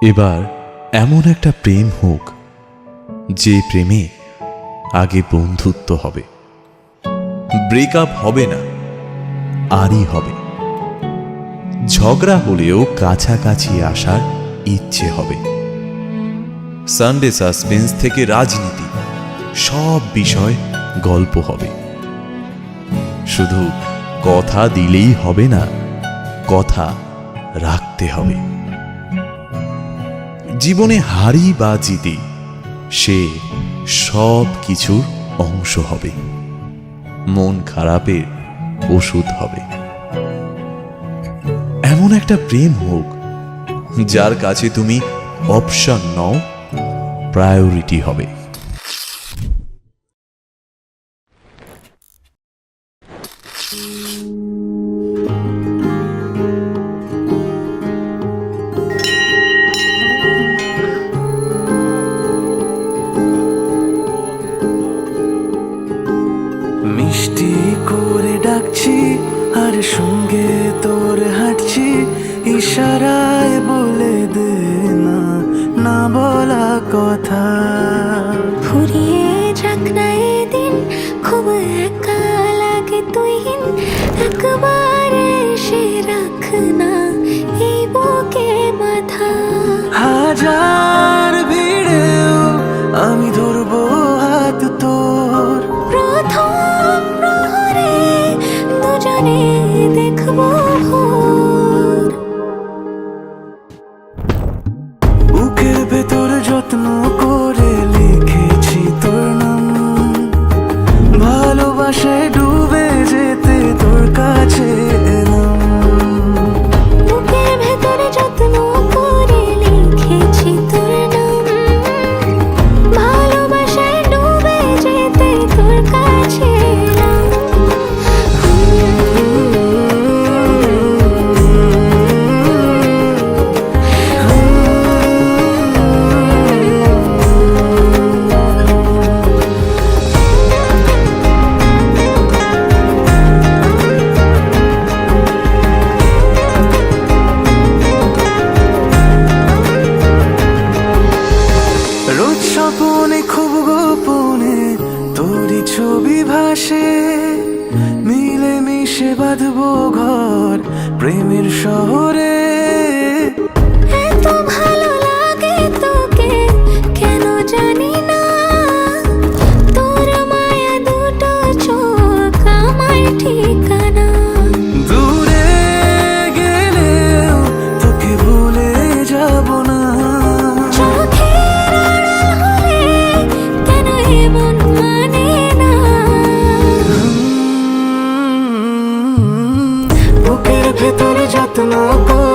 এবার এমন একটা প্রেম হোক যে প্রেমে আগে বন্ধুত্ব হবে, ব্রেকআপ হবে না, আরই হবে। ঝগড়া হলেও কাছাকাছি আসার ইচ্ছে হবে। সানডে সাসপেন্স থেকে রাজনীতি, সব বিষয় গল্প হবে। শুধু কথা দিলেই হবে না, কথা রাখতে হবে। জীবনে হারি বা জিতে সে সব কিছুর অংশ হবে, মন খারাপের ওষুধ হবে। এমন একটা প্রেম হোক যার কাছে তুমি অপশন নও, প্রায়োরিটি হবে। মিষ্টি করে ডাকছি আর সঙ্গে তোর হাঁটছি, ইশারায় বলে দে না না বলা কথা। ফুরিয়ে যাক না এদিন, খুব একা লাগে তুইহীন, একবার এসে রাখ না এই বুকে মাথা। হাজার ভিড়েও আমি ধরবো হাত তোর, প্রথম প্রহরে দুজনে দেখবো ভোর। বুকের ভেতর যত্ন করে লিখেছি তোর নাম, ভালোবাসায় ডুবে যেতে তোর কাছে এলাম। বুকের ভেতরে যত্ন করে লিখেছি তোর নাম, ভালোবাসায় ডুবে যেতে তোর কাছে এলাম। রোজ স্বপনে খুব গোপনে তোরই ছবি ভাসে, মিলে মিশে বাঁধবো ঘর প্রেমের শহরে। এত ভালো লাগে তোকে কেন জানি না, তোর মায়া দুটো চোখ আমার ঠিকানা। দূরে গেলেও তোকে ভুলে যাব না, চোখের আড়াল হলে কেন এমন মানে না। বুকের ভেতরে যত্ন করে